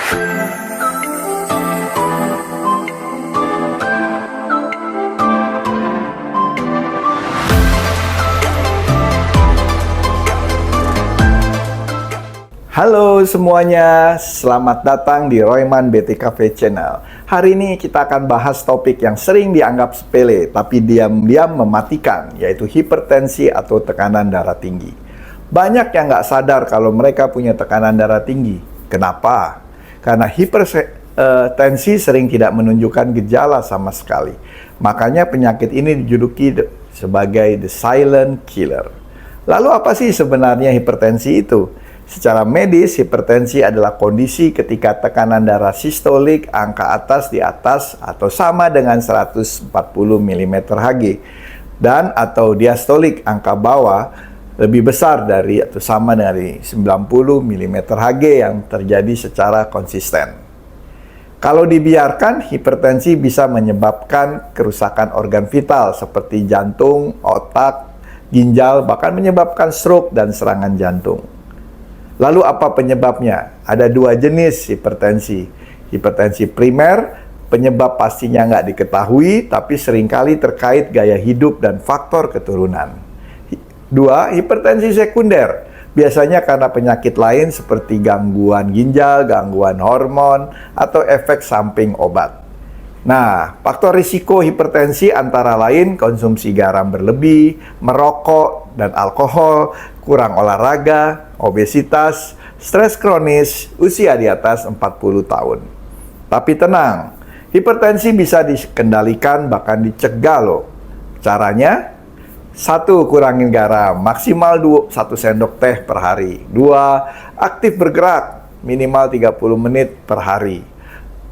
Halo semuanya, selamat datang di Royman BTKV Channel. Hari ini kita akan bahas topik yang sering dianggap sepele, tapi diam-diam mematikan, yaitu hipertensi atau tekanan darah tinggi. Banyak yang nggak sadar kalau mereka punya tekanan darah tinggi. Kenapa? Karena hipertensi sering tidak menunjukkan gejala sama sekali. Makanya penyakit ini dijuluki sebagai the silent killer. Lalu apa sih sebenarnya hipertensi itu? Secara medis, hipertensi adalah kondisi ketika tekanan darah sistolik angka atas di atas atau sama dengan 140 mmHg dan atau diastolik angka bawah lebih besar dari atau sama dari 90 mmHg yang terjadi secara konsisten. Kalau dibiarkan, hipertensi bisa menyebabkan kerusakan organ vital seperti jantung, otak, ginjal, bahkan menyebabkan stroke dan serangan jantung. Lalu apa penyebabnya? Ada dua jenis hipertensi. Hipertensi primer, penyebab pastinya nggak diketahui, tapi seringkali terkait gaya hidup dan faktor keturunan. Dua, hipertensi sekunder. Biasanya karena penyakit lain seperti gangguan ginjal, gangguan hormon, atau efek samping obat. Nah, faktor risiko hipertensi antara lain konsumsi garam berlebih, merokok dan alkohol, kurang olahraga, obesitas, stres kronis, usia di atas 40 tahun. Tapi tenang, hipertensi bisa dikendalikan bahkan dicegah loh. Caranya? 1. Kurangin garam, maksimal 1 sendok teh per hari. 2. Aktif bergerak, minimal 30 menit per hari.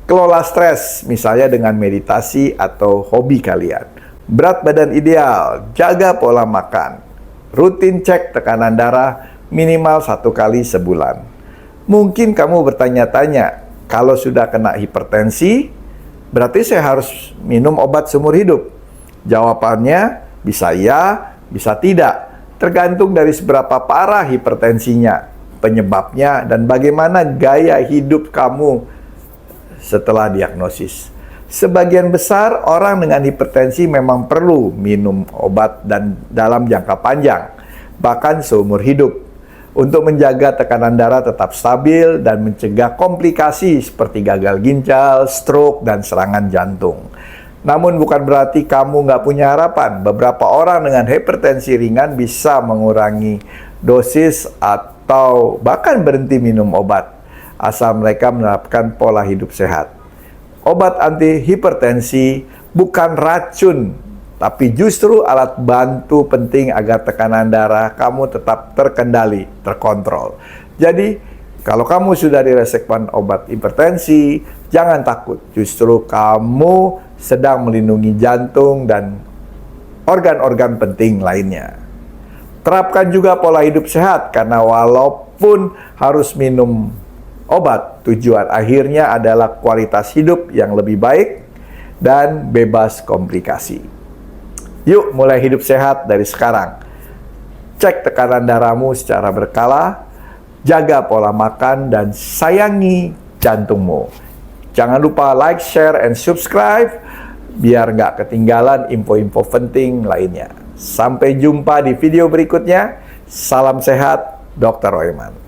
Kelola stres, misalnya dengan meditasi atau hobi kalian. Berat badan ideal, jaga pola makan. Rutin cek tekanan darah minimal 1 kali sebulan. Mungkin kamu bertanya-tanya, kalau sudah kena hipertensi, berarti saya harus minum obat seumur hidup? Jawabannya, bisa ya, bisa tidak. Tergantung dari seberapa parah hipertensinya, penyebabnya, dan bagaimana gaya hidup kamu setelah diagnosis. Sebagian besar orang dengan hipertensi memang perlu minum obat dan dalam jangka panjang, bahkan seumur hidup, untuk menjaga tekanan darah tetap stabil dan mencegah komplikasi seperti gagal ginjal, stroke, dan serangan jantung. Namun bukan berarti kamu nggak punya harapan. Beberapa orang dengan hipertensi ringan bisa mengurangi dosis atau bahkan berhenti minum obat, asal mereka menerapkan pola hidup sehat. Obat anti hipertensi bukan racun, tapi justru alat bantu penting agar tekanan darah kamu tetap terkendali, terkontrol. Jadi, kalau kamu sudah diresepkan obat hipertensi, jangan takut. Justru kamu sedang melindungi jantung dan organ-organ penting lainnya. Terapkan juga pola hidup sehat, karena walaupun harus minum obat, tujuan akhirnya adalah kualitas hidup yang lebih baik dan bebas komplikasi. Yuk mulai hidup sehat dari sekarang. Cek tekanan darahmu secara berkala, jaga pola makan, dan sayangi jantungmu. Jangan lupa like, share, and subscribe biar nggak ketinggalan info-info penting lainnya. Sampai jumpa di video berikutnya. Salam sehat, Dr. Royman.